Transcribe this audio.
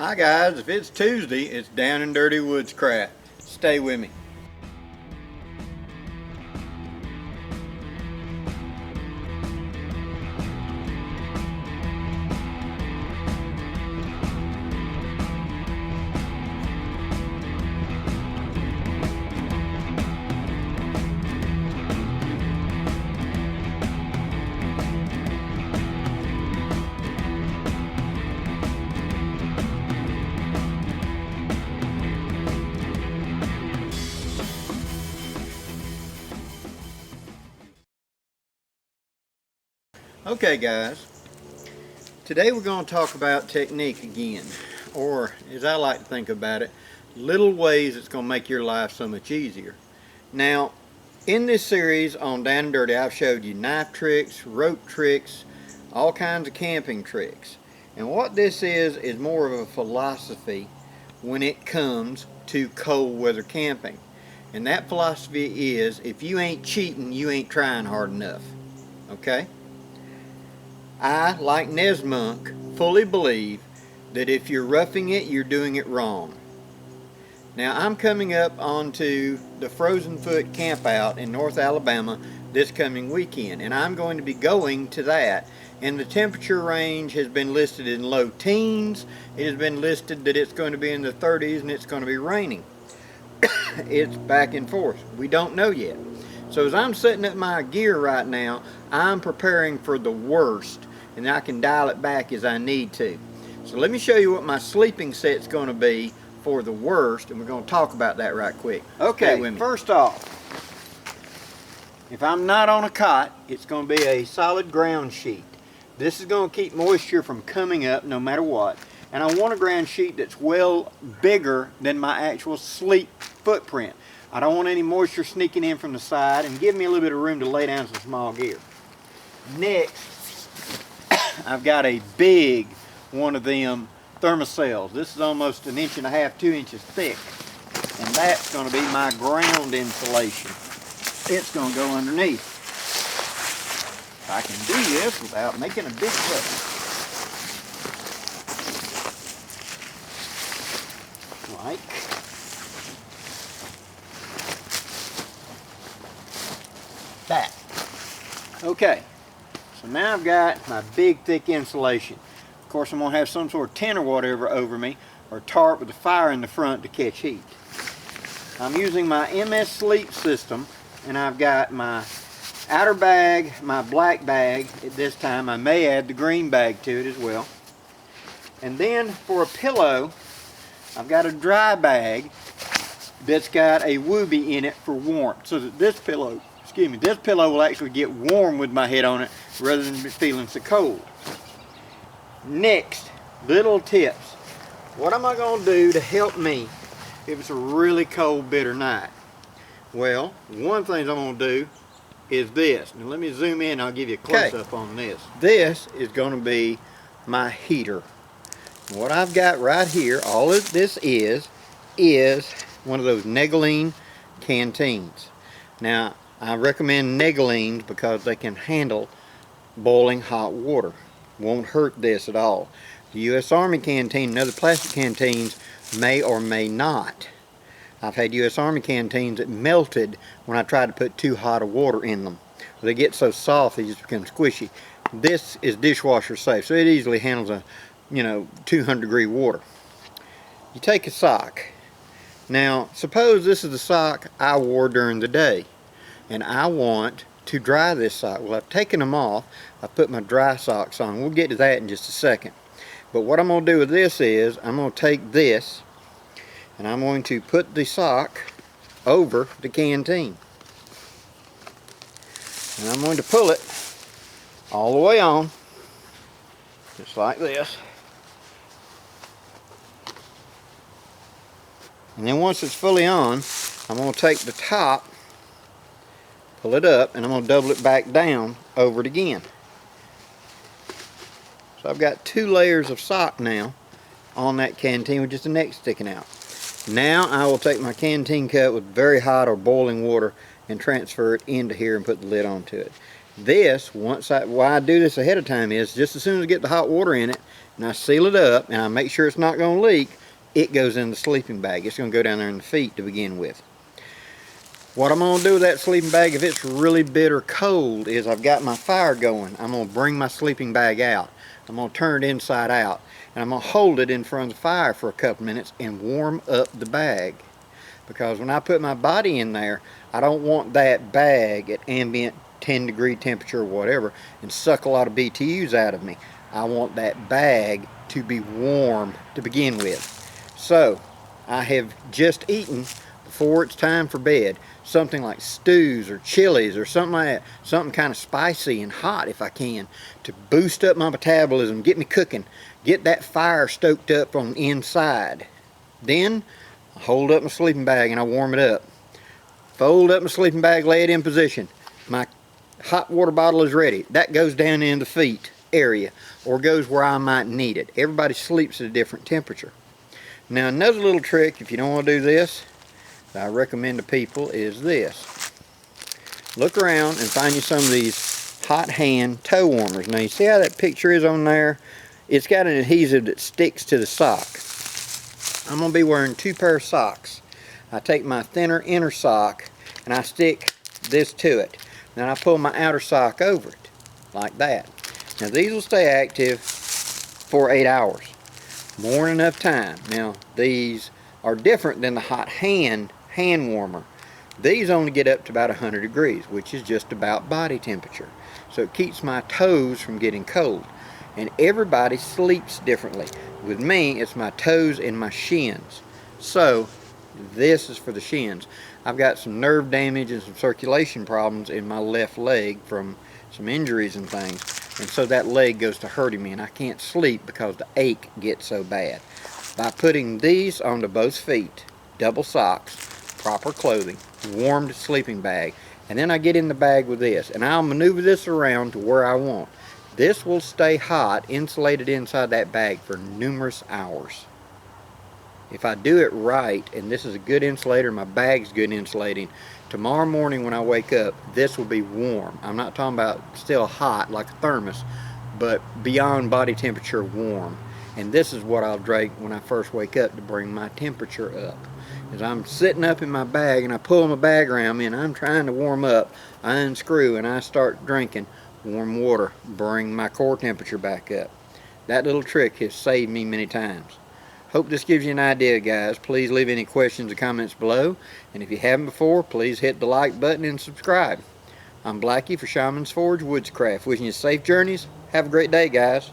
Hi guys, if it's Tuesday, it's Down and Dirty Woodscraft. Stay with me. Okay guys, today we're going to talk about technique again, or as I like to think about it, little ways it's going to make your life so much easier. Now, in this series on Down and Dirty, I've showed you knife tricks, rope tricks, all kinds of camping tricks. And what this is more of a philosophy when it comes to cold weather camping. And that philosophy is, if you ain't cheating, you ain't trying hard enough. Okay? I, like Nesmonk, fully believe that if you're roughing it, you're doing it wrong. Now, I'm coming up onto the Frozen Foot Campout in North Alabama this coming weekend, and I'm going to be going to that. And the temperature range has been listed in low teens. It has been listed that it's going to be in the 30s and it's going to be raining. It's back and forth. We don't know yet. So as I'm setting up my gear right now, I'm preparing for the worst, and I can dial it back as I need to. So let me show you what my sleeping set's going to be for the worst, and we're going to talk about that right quick. Okay, first off, if I'm not on a cot, it's going to be a solid ground sheet. This is going to keep moisture from coming up no matter what. And I want a ground sheet that's well bigger than my actual sleep footprint. I don't want any moisture sneaking in from the side, and give me a little bit of room to lay down some small gear. Next, I've got a big one of them thermocells. This is almost 1.5 inches, 2 inches thick. And that's going to be my ground insulation. It's going to go underneath. If I can do this without making a big fuss. Like that. Okay, so now I've got my big thick insulation. Of course, I'm going to have some sort of tent or whatever over me, or tarp with a fire in the front to catch heat. I'm using my MS Sleep system, and I've got my outer bag, my black bag. At this time I may add the green bag to it as well. And then for a pillow, I've got a dry bag that's got a Wooby in it for warmth, so that this pillow, this pillow will actually get warm with my head on it rather than feeling so cold. Next, little tips. What am I going to do to help me if it's a really cold, bitter night? Well, one thing I'm going to do is this. Now let me zoom in and I'll give you a close-up on this. This is going to be my heater. What I've got right here, all of this is one of those Negligee canteens. Now, I recommend Negligee because they can handle boiling hot water. Won't hurt this at all. The U.S. Army canteen and other plastic canteens may or may not. I've had U.S. Army canteens that melted when I tried to put too hot of water in them. They get so soft they just become squishy. This is dishwasher safe, so it easily handles a 200-degree water. You take a sock. Now, suppose this is the sock I wore during the day, and I want to dry this sock. Well, I've taken them off. I've put my dry socks on. We'll get to that in just a second. But what I'm going to do with this is, I'm going to take this, and I'm going to put the sock over the canteen. And I'm going to pull it all the way on, just like this. And then once it's fully on, I'm going to take the top, pull it up, and I'm going to double it back down over it again. So I've got 2 layers of sock now on that canteen with just the neck sticking out. Now I will take my canteen cup with very hot or boiling water and transfer it into here and put the lid onto it. This, why I do this ahead of time is just as soon as I get the hot water in it and I seal it up and I make sure it's not going to leak, it goes in the sleeping bag. It's going to go down there in the feet to begin with. What I'm going to do with that sleeping bag, if it's really bitter cold, is I've got my fire going. I'm going to bring my sleeping bag out. I'm going to turn it inside out. And I'm going to hold it in front of the fire for a couple minutes and warm up the bag. Because when I put my body in there, I don't want that bag at ambient 10-degree temperature or whatever and suck a lot of BTUs out of me. I want that bag to be warm to begin with. So, I have just eaten, before it's time for bed, something like stews or chilies or something like that, something kind of spicy and hot if I can, to boost up my metabolism, get me cooking, get that fire stoked up on the inside. Then I hold up my sleeping bag and I warm it up. Fold up my sleeping bag, lay it in position. My hot water bottle is ready. That goes down in the feet area or goes where I might need it. Everybody sleeps at a different temperature. Now another little trick, if you don't want to do this, that I recommend to people is this. Look around and find you some of these hot hand toe warmers. Now you see how that picture is on there? It's got an adhesive that sticks to the sock. I'm going to be wearing 2 pairs of socks. I take my thinner inner sock and I stick this to it. Then I pull my outer sock over it, like that. Now these will stay active for 8 hours. More than enough time. Now these are different than the hot hand warmer. These only get up to about 100 degrees, which is just about body temperature. So it keeps my toes from getting cold. And everybody sleeps differently. With me, it's my toes and my shins. So this is for the shins. I've got some nerve damage and some circulation problems in my left leg from some injuries and things. And so that leg goes to hurting me and I can't sleep because the ache gets so bad. By putting these onto both feet, double socks, proper clothing, warmed sleeping bag, and then I get in the bag with this and I'll maneuver this around to where I want. This will stay hot, insulated inside that bag for numerous hours. If I do it right, and this is a good insulator, my bag's good insulating, tomorrow morning when I wake up, this will be warm. I'm not talking about still hot like a thermos, but beyond body temperature warm. And this is what I'll drink when I first wake up to bring my temperature up. As I'm sitting up in my bag and I pull my bag around me and I'm trying to warm up, I unscrew and I start drinking warm water, bring my core temperature back up. That little trick has saved me many times. Hope this gives you an idea, guys. Please leave any questions or comments below. And if you haven't before, please hit the like button and subscribe. I'm Blackie for Shaman's Forge Woodscraft. Wishing you safe journeys. Have a great day, guys.